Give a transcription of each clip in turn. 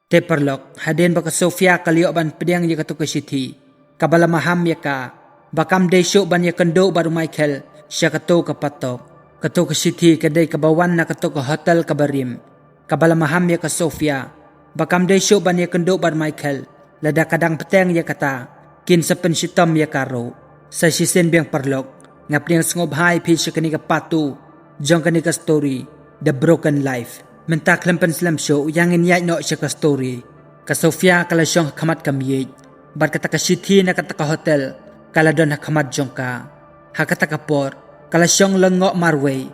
Te perlok haden baka Sofia kaliok ban pediang ya katu kesiti. Kabala maham ya ka. Bakam desyo ban ya kendo baru Michael siya katu kapatok. Katu kesiti kadai kabawan na katu ke hotel kabarim. Kabala maham ya ka Sofia. Bakam desyo ban ya kendo baru Michael. Lada kadang peteng ya kata. Kin sepen sitam ya karo. Sa sisen biang perlok. Ngap niang sengob hai pi siya kanika patu. Jong kanika story. The Broken Life. Mentak lempen slam show yang inyai no siya ka story. Ka Sofia kala siyong kamat kamiyej. Bar kata ka siti na kata ka hotel. Kala don hakamat jong ka. Hakata ka por. Kala siyong lengok marway.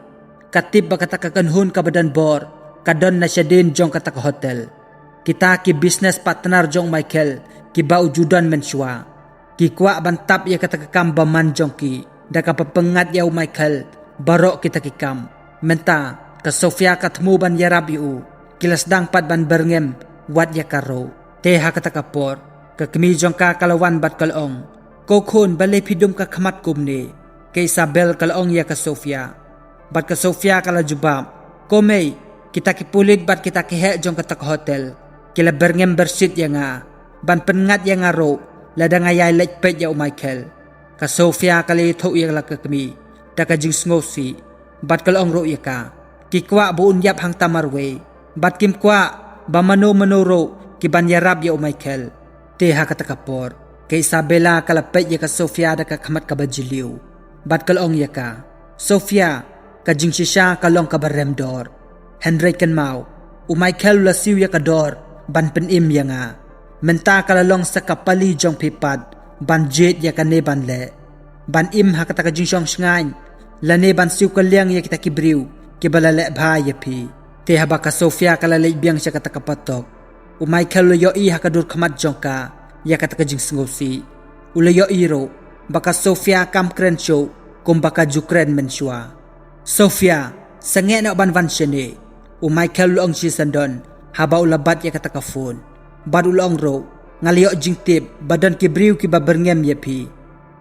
Katib ba kata ka kanhun ka badan bor. Kadon na siya din jong kata ka hotel. Kita ki business partner jong Michael. Ki ba ujudan mensua. Ki kwa bantap ya kata ka kamba man jong ki. Da ka papengat yaw Michael. Barok kita ki kam. Menta. Ka Sofia katmu ban yarab yu. Kilas dang pat ban berngem. Wat ya karo. Teha kata kapor. Ka kemijong ka kalawan bat kalong. Kokun balay pidum ka kamat kumni. Ka Isabel kalong ya ka Sofia. Bat ka Sofia kala jubab. Komay. Kita kipulit bat kita kihe jong kata ka hotel. Kila berngem bersit ya nga. Ban pengat ya nga ro. Lada ngayay lekpet ya Michael. Ka Sofia kala ito ya la ka kemi. Da ka jing ngosi. Bat kalong ro ya ka. Kikwa buun yap hang tamarwe. Bat kim kwa ba mano manoro kiban yarab ya Michael. Teha kata kapor. Kay Isabela kalapet ya ka Sofia da ka kamat ka bajiliw. Bat kalong ya ka. Sofia ka jing sisya kalong ka baremdor. Henry kan mau. Michael lasiw ya ka dor. Ban penim ya nga. Menta kalalong sa kapali jong pipad. Ban jet ya ka neban le. Ban im ha kata ka jing syong sngany. Lane ban siw kalyang ya kita kibriw. Kibalalek bahaya pi. Teha baka Sofia kalalek biang siya kata kapatok. Michael lo yoi hakadur kamat jongka. Ya kata kajing sengosi. Ula yoi ro. Baka Sofia kam kren show. Kum baka jukren mensua. Sofia. Sangye na ban van siya ni. Michael lo ang siya sandon. Haba ulabat ya kata kafun. Bad ulong ro. Ngaliyo jing tip. Badan kibriw kibaberngem ya pi.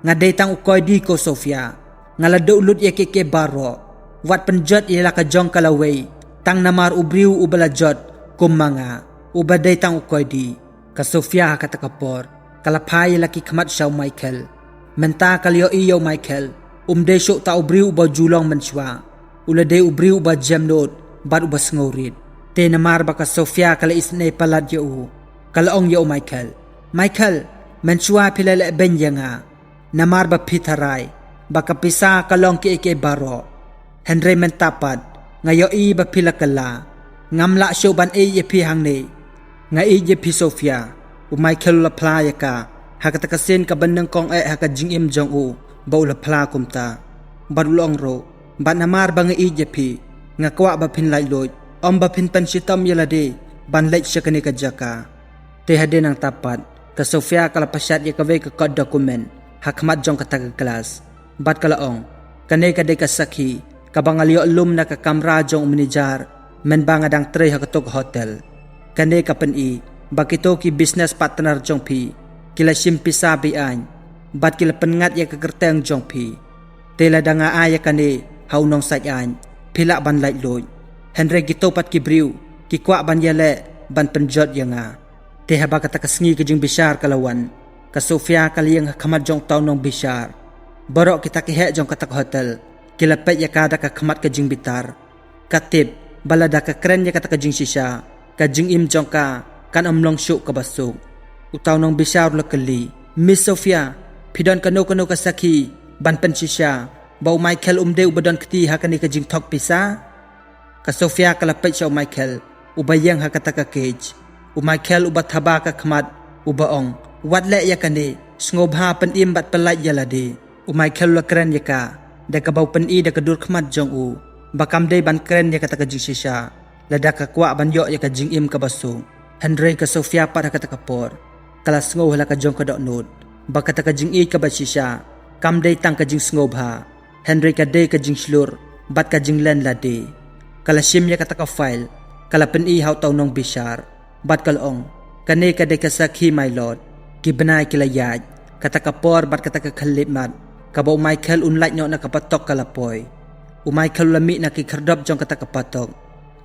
Ngaday tang ukoy di ko Sofia. Ngalado ulut ya keke baro. Wat penjot ialah kajong kalaway. Tang namar ubriw ubalajot. Kumanga. Ubaday tang ukoy di. Ka Sofia kata kapor. Kalapay laki kamat siyaw Michael. Menta kaliyo iyaw Michael. Umday syok ta ubriw uba julong menswa. Uladay ubriw uba jamnod. Bad uba sengorid. Te namar baka Sofia kala isnay palad yaw. Kalaong yaw Michael. Michael. Menswa pilala ben ya nga. Namar ba pitaray. Baka pisa kalong ki ike baro. Henry mentapad, ngayo i ba pila kala, ngamla siyo ban ye pi hang ni, nga ye pi Sofia, Michael la playa ka, hakatakasin ka bandang kong hakajing im jong u, ba ula pla kumta, badulong ro, ba namar ba nga ye pi, nga kwa ba pinlay loy, ba pinpan sitam yalade, ban lait siya kanika jaka. Teha din ang tapat, ka Sofia kalapasyat ya kaway ka kod dokumen, hakamat jong katagaglas, bat kalaong, kanika de kasaki, kabangalyo alum na kakamra jong manager men bangadang tre hakatok hotel kane kapen i bakito ki business partner jong pi kila simpi sabi an bat kila pengat ya kagerteng jong pi tela danga aya kane haunong sayan pila ban light loy Henry gito pat kibriw ki kwa ban yale ban penjot ya nga teha bakata kasngi ka jing Bishar kalawan ka Sofia kaliyang hakamat jong taunong Bishar barok kita kihe jong katak hotel kilapet ya kada ka kamat ka jing bitar. Katib, balada ka kren ya kata ka jing sisya. Ka jing im jong ka, kan amlong syuk ka basog. Utaw nang Bishar lakali. Miss Sofia, pidon kano ka saki, ban pen sisya. Bau Michael umde ubadon kati hakani ka jing tok pisa. Ka Sofia kalapet siya Michael, ubayang hakata ka cage. Michael ubat haba ka kamat, ubaong. Wadle ya kani, sngob ha pen im bat pelait yalade. Michael lakren ya ka. Da kabaw pen-i da kadur kamat jong u. Bakam day ban kren ya kata kajing sisya. Lada kakwa ban yo ya kajing im kabasong. Henry ka Sofia pat hakata kapor. Kalas ngo hala kajong kadoknod. Bakata kajing i kabat sisya. Kam day tang kajing sngob ha. Henry ka day kajing slur. Bat kajing len lade. Kalasim ya kata ka file. Kala pen-i haw taw nong Bishar. Bat kalong. Kane ka day kasakhi my lord. Kibanay kilayad. Kata kapor bat kata ka kalimat. Kabaw Michael unlike nyo nakapatok kalapoy. Michael lami nakikardab jong kata kapatok.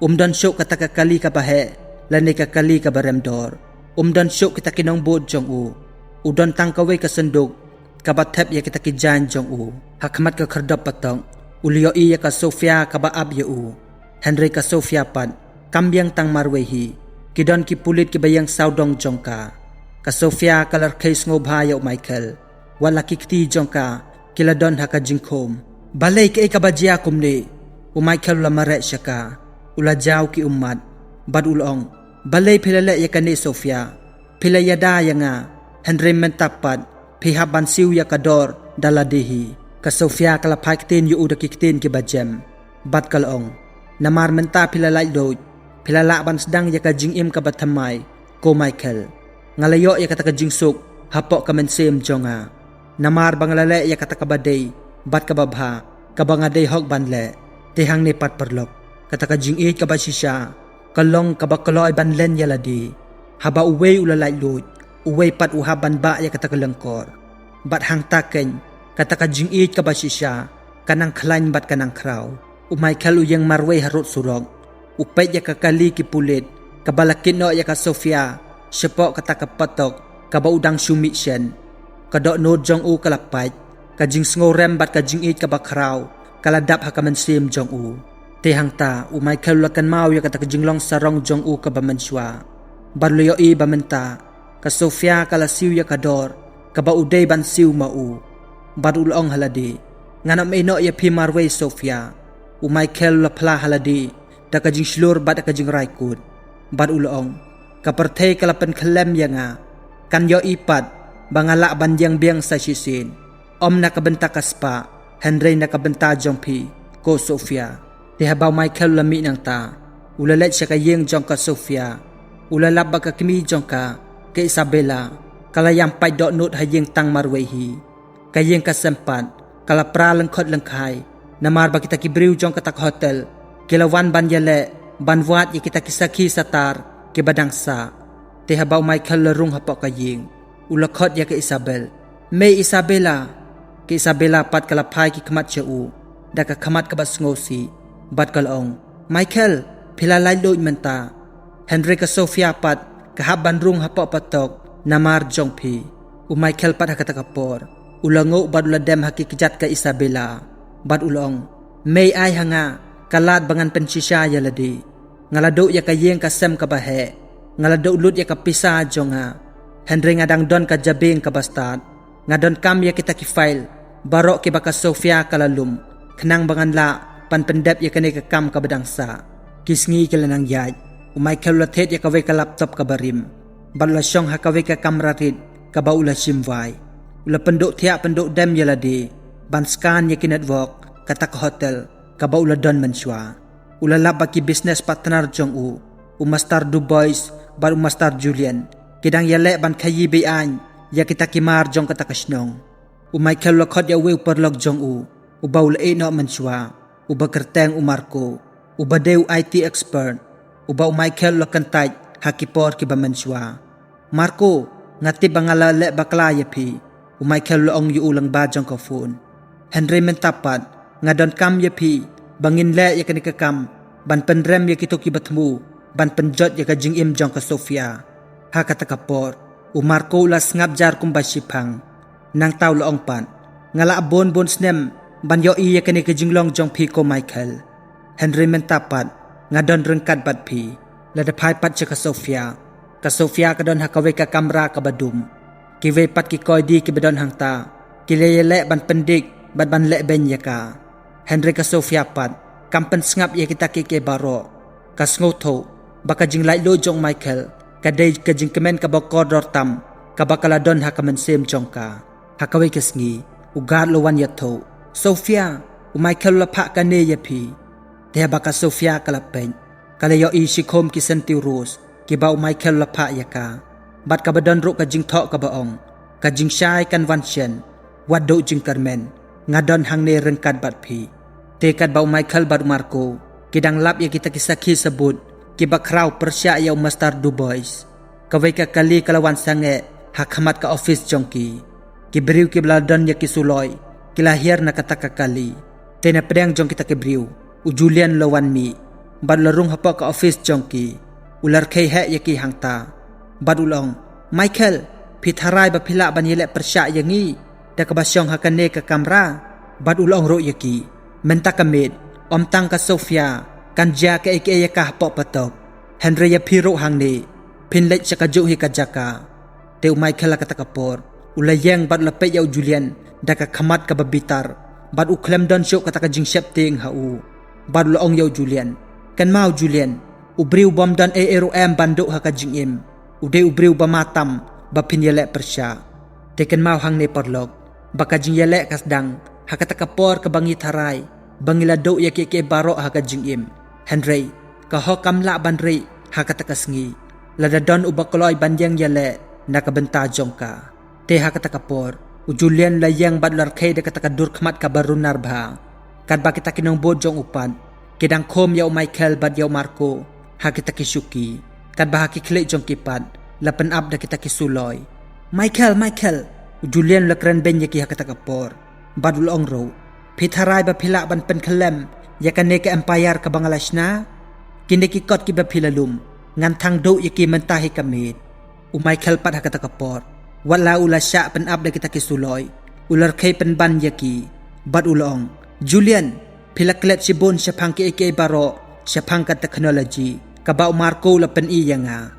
Umdan syok kata kakali kabahe. lani ka kali ka baremdor don syuk kita kinong bod jong udon tangkawe ka senduk kabatep ya kita kijan jong hakmat ka kerdap patong ulio iya ka Sofia ka baab ya Henry ka Sofia pat kambyang tang marwehi kidon ki pulit ki bayang saudong jong ka Sofia kalar case ngobha ya Michael wala kikti jong ka kiladon haka jingkom balay ka ikabadya kumni Michael la mare siya ka ula jaw ki umat bad ulong balay pilala ya ka ni Sofia pilayada ya nga Henry mentapat pihaban siw ya kador daladihi ka Sofia kalapay kitin yu uda kikitin ki bajem bad kalong namar menta pilalay doy pilala ban sedang ya ka jingim ka batamay ko Michael ngalayo ya kata ka jingsuk hapok ka mensim jonga namar bangalale ya kata ka baday bad ka babha ka bangaday hok banle tihang ni pat perlok kata ka jingit ka basisya kalong ka bakaloy banlen yaladi haba uway ulalay lut uway pat uhaban ba ya kata ka lengkor bat hang taken kata ka jingit ka basisya kanang klain bat kanang kraw Michael uyang marway harut surog upay ya ka kali ki pulit kabalakin no ya ka Sofia sepok kata kapatok kabaudang sumit syen kadok no jong kalapait kajing ngorem bat kajing it kabakraw kaladap hakamansim jong tehang ta Michael lakan mau ya kata kajing long sarong jong kabamanswa barloyo i bamenta ka Sofia kalasiw ya kador kabauday bansiw mau barulong haladi nganam ino ya pimarway Sofia Michael lapla haladi da kajing slur bat kajing raikut barulong kapertay kalapan kalem yang kan yo ipat bangala banjang biang sa sisin nakabenta kaspa Henry nakabenta jongpi ko Sofia tihabaw Michael lami nang ta ulalet siya kayeng jong ka Sofia ulalab ka kimi jong ka Isabela kalayang pay do not hayeng tang marwehi kayeng kasempat kalapra lengkot lengkai namar ba kita kibriw jong katak hotel kilawan banyale banwat ya kita kisaki satar kibadangsa tihabaw Michael larung hapok kaying ulakot ya ke Isabel may Isabela ke Isabela pat kalapay ki kamat siya da ka kamat kabas ngosi bat kalong Michael pilalay loy menta Henry ka Sofia pat kahaban rung hapok patok namar jongpi Michael pat hakatakapor ulango bad uladem hakikijat ka Isabela bat ulong may ay hanga kalad bangan pensisya yaladi ngalado ya kayeng kasem kabahe ngalado ulut ya kapisa jonga Henry ngadang don ka jabing kabastad ngadon kam ya kita ki-file barok ki baka Sofia kalalum kenang banganla panpendep ya kani kakam kabadangsa kisngi kilanang yaj Michael latet ya kaway ka laptop kabarim bala syong hakaway ka kamrarit kabaula simway ula penduk tiak penduk dem yaladi banskan ya kinetwork kata ka hotel kabaula don menswa ulalap bagi business partner jong Master Dubois baru Master Julian kidang yalek ban kayi bian ya kita kimar jong kata kasnong Michael lakot ya we perlog jong baul no menswa kerteng Marco badew IT expert Michael lakantaj hakipor ki bamenswa Marco ngati bangalale bakla yapi Michael loong yu ulang ba jong ka phone Henry mentapat ngadon kam yapi bangin le ya kanikakam ban penrem ya kito kibatmu ban penjot ya kajing im jong ka Sofia hakatakapor Marco las ngabjar kumbasipang nang taw loong pan ngala bon snem ban yo iya kani kajing long jong pi ko Michael Henry mentapat ngadon rengkat bat pi ladapay pat siya ka Sofia kadon hakawe ka kamera ka badum kiwe pat ki koy di ki badon hangta kilele ban pendik ban le ben ya ka Henry ka Sofia pat kampen ngap ya kita kike baro kas ngoto baka jing lai lo jong Michael kadai ka jing kemen ka bakor tam ka bakala don hakamansim jong ka hakawi kesngi ugar lo wan yato Sofia Michael la pa kane yapi te baka Sofia kalapen kalayo isikom ki sentiros ki ba Michael la pa yaka bat ka badon ro ka jing tho ka baong ka jing shai kan wan chen wado jing Carmen ngadon hang ne rengkat bat pi tekad bau Michael baru Marco kidang lap ya kita kisaki sebut kiba kraw persya ya Master Dubois kawai ka kali kalawan sange hakamat ka office jongki kibriu kibladon ya kisuloy kilahir na kataka kali tena pedang jong kita kibriu Julian lawan mi bad larung hapa ka office jongki ular kei hek yaki hangta bad ulong Michael pitharai ba phila ban yele persya yangi da kabasyong hakane ka kamra bad ulong ro yaki menta kamit om tang ka Sofia kan ja ka eke yakah pok patok Henry ya phiro hangni pinlet sakaju hi ka jaka te Michael ka takapor ulayang bad lape yaw Julian da ka khamat ka babitar bad uklem don syok ka takajing syap ting hau bad ulong yaw Julian kan mau Julian ubriu bom dan AROM banduk ha ka jingim ude ubriu ba matam ba pinyele persya teken mau hang ne porlog baka jing yele kasdang ha ka takapor ka bangi tharai bangila do ya ke baro ha ka jingim Henry ka ho kamla banri ha ka takasngi lada don ubakoloy banjang yele na ka benta jongka te ha ka takapor Julian layang badlar kay da ka takadur khmat ka barunar bha kad ba kita kinong bojong upad kidang khom yaw Michael bad yaw Marco ha kita kisuki kad bah kikle jong kipat lapan up da kita kisuloy Michael Julian lakran ben yaki ha kita kapor badul ongro pitharai ba phila ban pen khalem yakane ka empire ka Bangladesh kinde ki kot ki ba philalum ngan thang do yaki mentahi kamit Michael pat ha kita kapor wala ula sya pen up da kita kisuloy ular kay pen ban yaki badulong Julian pilaklet si bon siya pang ki baro siya pang ka technology kaba Marco la pen iya nga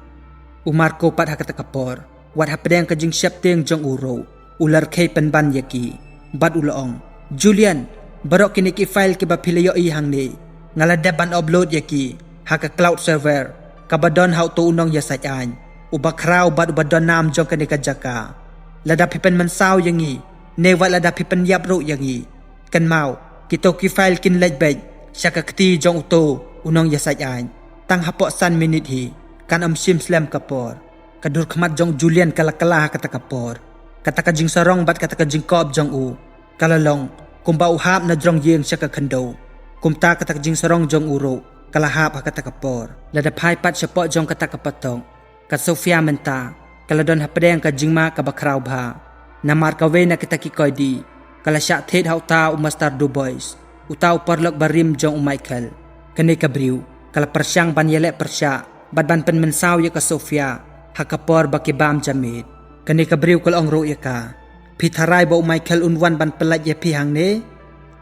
Marco pat hakata kapor wat hapadang ka jing syap ting jong uro ular kay pen ban yaki bad ulong Julian baro kini ki file ki ba pilayo ihang ni ngalada ban upload yaki haka cloud server kabadon how to unong yasay an ubakraw bad ubadon nam jong kanika jaka lada pipen mansaw yangi newa lada pipen yapro yangi kan mau kito ki file kin lejbej syaka kti jong uto unong yasay an tang hapok san minit hi kan sim slam kapor kadur khmat jong Julian kala kata kapor kata ka jing sarong bat kata ka jing kob jong u kalalong kumba uhap na jong yeng syaka khando kumta kata ka jing sarong jong uro kalahap kata kapor lada phai pat syapok jong kata kapatong ka Sofia menta kaladon hapadang ka jingma ka bakraw bha namar ka we na kita ki koidi kala sya thet hauta master du boys utaw parlok barim jong Michael kane kabriu kala persyang ban yele persya badban pen mensaw ya ka Sofia hakapor bakibam jamit kane kabriu kal ongro ya ka pitharai bo Michael unwan ban pelat ya pihang ne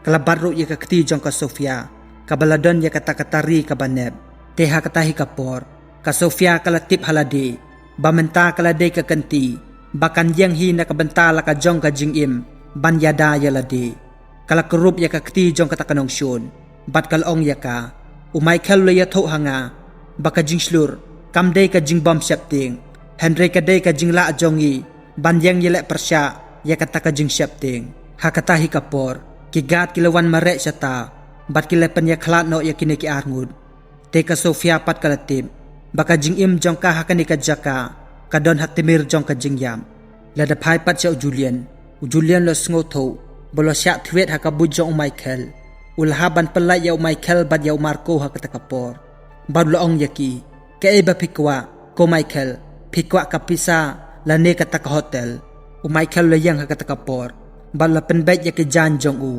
kala barro ya ka kti jong ka Sofia kabaladon ya kata katari ka baneb teha katahi kapor ka Sofia kala tip haladi bamenta kala de ka kanti bakan yang hi na kabenta la ka jong ka jingim ban yada ya ladi kala kerup ya ka kti jong kata kanong syun bat kal ong ya ka Michael lo ya tho hanga baka jing slur kam de ka jing bom shapting Henry ka de ka jing la jongi ban yang yele persya ya kata ka jing shapting hakata hi kapor kigat kilawan mare syata bat kilepen ya khlat no ya kini ki arngud te ka Sofia pat kalatim baka jing im jong ka hakani ka jaka kadon hatimir jong ka jing yam lada phai pat cha Julian lo sngo tho bolo sya thwet hakabu jong Michael ulhaban pelai yaw Michael bad yaw Marco hakata kapor badlo ong yaki ka eba pikwa ko Michael pikwa kapisa lane kata ka hotel Michael layang hakata kapor badla penbet yaki jan jong u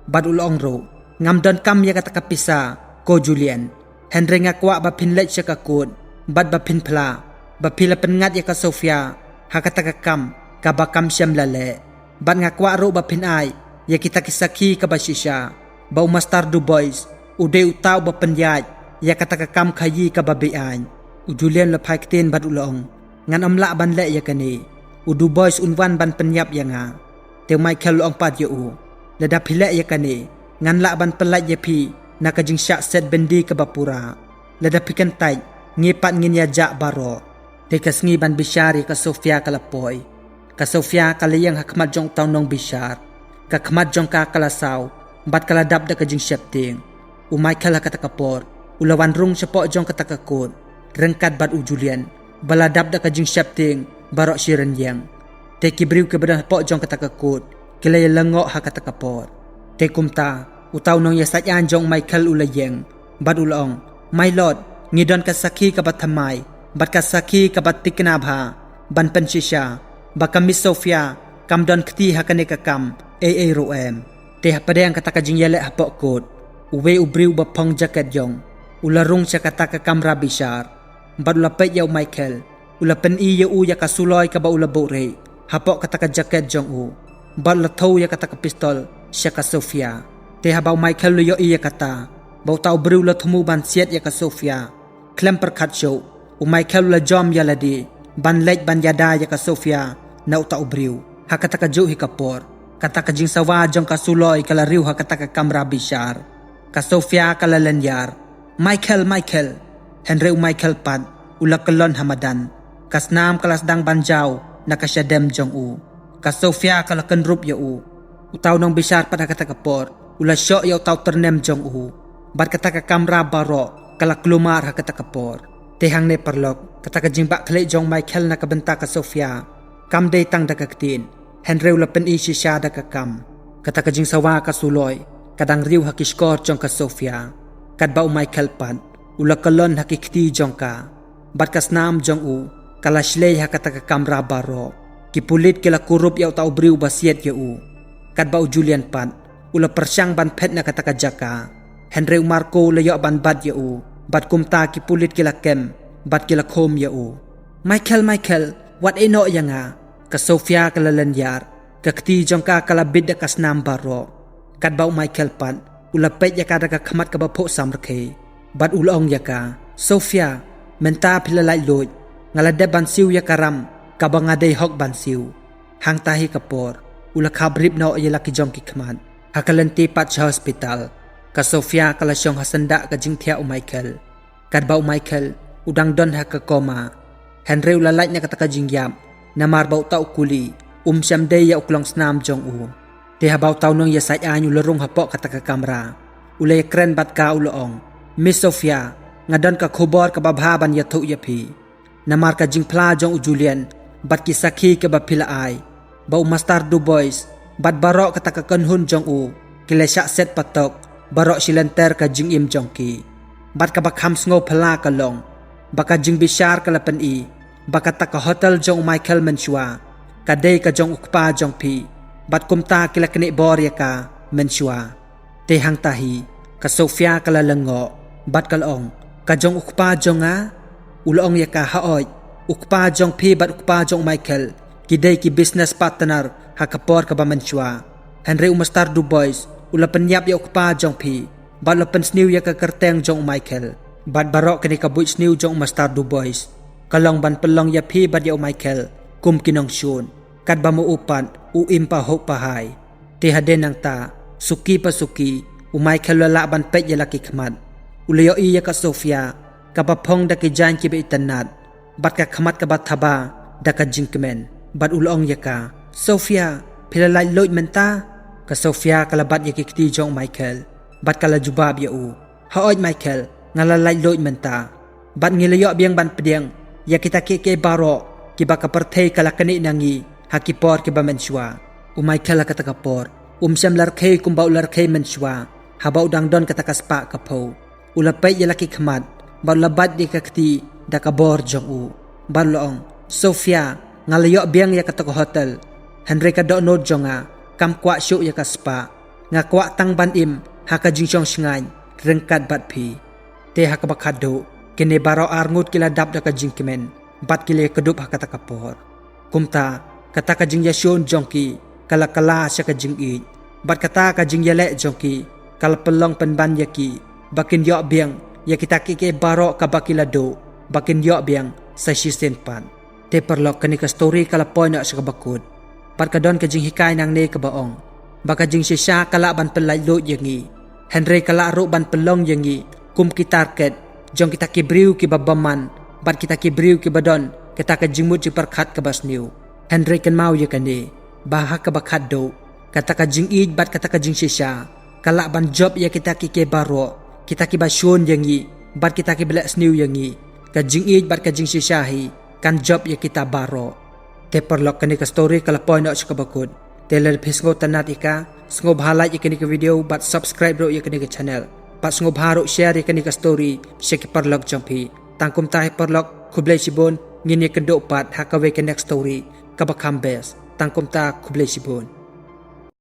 badul ong ro ngamdon kam ya kata kapisa ko Julian Henry ngakwa ba pinlet siya kakut bad ba pinpla ba pila pengat ya ka Sofia hakata ka kam kabakam siyam lale bad ngakwa ro ba pinay ya kita kisaki ka basisya ba master du boys ude utaw ba penyat ya kata ka kam khayi ka babian Julian la phaitin bad ulong ngan amla ban le ya kani du boys unwan ban penyap ya nga te Michael ong pat ya u lada phile ya kani ngan la ban pelat ya pi na ka jing syak set bendi ka bapura lada pikan tai ngipat ngin ya ja baro te kasngi ban bisyari ka Sofia kalapoy ka Sofia kalayang hakmat jong tawnong bisyar ka khmat jong ka kalasaw bat kaladap da kajing syapting Michael kata kapor ulawan rung sepok jong kata kakut rengkat bat Julian baladap da kajing syapting barok siren yang te kibriu ke badan pok jong kata kakut kilay lengok kata kapor te kumta utaw nong yasatyan jong Michael ulayeng bat ulong my lord ngidon kasaki kabat thamai bat kasaki kabat tiknabha ban pensisya baka Miss Sofia kamdon kti hakane kakam AROM te hapadang kata ka jing yele hapok kot uwe ubriu ba pong jacket jong ularung siya kata ka kamra bishar bat ula pet ya Michael ula pen i ya u ya kasuloi ka ba ula bore hapok kata ka jaket jong u bat ula thau ya kata ka pistol sya ka Sofia te ha ba Michael lu yo i ya kata bau tau bru ula thumu ban siat ya ka Sofia klem per khat show u Michael ula jom ya ladi ban lej ban yada ya ka Sofia na u tau bru ha kata ka jo hi kapor kata ka jing sawa jong ka suloi kala riu ha kata ka kamra bishar ka Sofia kala lenyar Michael Henry Michael pat ula kelon hamadan kasnam kelas dang banjau na kasyadem jong u ka Sofia kala kenrup ya u utaw nong bishar pada kata kapor ula syok ya utaw ternem jong u bat kata ka kamra baro kala kelumar ha kata kapor tehang ne perlok kata ka jingbak kle jong Michael na kabenta ka Sofia kam day tang da kaktin Henry ula pen i shisha da ka kam kata ka jing sawa ka suloi kadang riu ha kiskor jong ka Sofia kat ba Michael pat ula kalon hakikti jong ka bat kasnam jong u kala shlei ha kata ka kamra baro kipulit kila kurup ya tau briu basiet ya u kat ba Julian pat ula persyang ban pet na kata ka jaka Henry Marco ula yo ban bad ya u bat kumta kipulit kila kem bat kila khom ya u Michael wat eno ya nga ka Sofia kala lanyar kakti jong ka kala bid da kasnam baro kat ba Michael pat ula pet ya kada ka khamat ka ba pho samrkhe bat ulong ya ka Sofia menta philalai loj ngala de ban siu ya karam ka ba ngadei hok ban siu hang tahi kapor ula khabrip no ya laki jong ki khmat hakalanti pat sa hospital ka Sofia kala syong hasanda ka jingthia Michael kat ba Michael udang don ha ka koma Henry ula lait na kata ka jingyam namar bau tau kuli syam day ya uklong snam jong u te habau tau nong ya sai anyu lerung hapok kata ka kamera ulay kren bat ka uloong Miss Sofia ngadon ka khobor ka babhaban ya thu ya phi namar ka jingpla jong u Julian bat ki sakhi ka ba phila ai bau master du boys bat barok kata ka kanhun jong u kilesha set patok barok silenter ka jing im jong ki bat ka bakham sngo phala ka long baka jing bishar ka lapan i baka ta ka hotel jong Michael menshua kadai ka jong ukpa jong phi bat kumta kila kene bor ya ka menshua te hang tahi ka Sofia kala lengo bat kalong ka jong ukpa jong a ulong ya ka haoy ukpa jong phi bat ukpa jong Michael kidai ki business partner ha kapor ka ba menshua Henry umastar du boys ula penyap ya ukpa jong phi bat lapen sniu ya ka kerteng jong Michael bat barok kene ka buit sniu jong umastar du boys kalong ban pelong ya phi bat ya Michael kum kinong syun kat ba mo upan u impa ho pahay te haden nang ta suki pa suki u Michael lala ban pet ya laki khmat ulayo iya ka Sofia ka papong da ki jan ki be itanat bat ka khmat ka bat thaba da ka jingkmen bat ulong ya ka Sofia philalai loj menta ka Sofia kala bat ya ki kti jong Michael bat kala jubab ya u haoj Michael ngalalai loj menta bat ngilayo biang ban pediang ya kita ke baro ki ba ka perthei kala kani nangi hakipor ki ba menshua u Michael kata kapor syam larkhei kumbau larkhei menshua habau dang don kata kaspa kapho ulapai ya laki khmat ba labat di kakti da ka bor jong u balong Sofia ngalayo biang ya kata hotel Henry ka do no jonga kam kwa syu ya kaspa nga kwa tang ban im haka jingchong shngai rengkat bat phi te haka bakhado kene baro arngut kila dap da ka jingkemen bat kile kedup hakata kapor kumta kata ka jing yasion jongki kala kala sya ka jing i bat kata ka jing yale jongki kala pelong penban yaki bakin yo biang ya kita ke baro ka bakilado bakin yo biang sa sisen pan te perlok kani ka story kala point sa kabakod pat ka don ka jing hikay nang ne ka baong baka jing sya kala ban pelai lo yangi Henry kala ro ban pelong yangi kum kitarket jong kita kibriu ki babaman bat kita kibriu ki badon kita ka jingmut ji perkhat ka basniu Henry kan mau ya kani baha ka bakhado kata ka jing id bat kata ka jing shisha kala ban job ya kita ki ke baro kita ki basyun yangi bat kita ki belak sniu yangi ka jing id bat ka jing shisha hi kan job ya kita baro te perlok kani ka story kala point sa kabakod teler pisngo tanat ika sngo bhalai ikani ka video bat subscribe ro ikani ka channel pat sngo bharo share ikani ka story sheki perlok jongpi tangkum tai perlok kublai sibon ngini kendo pat hakawe ka next story kabakam bes tangkum ta kublai sibon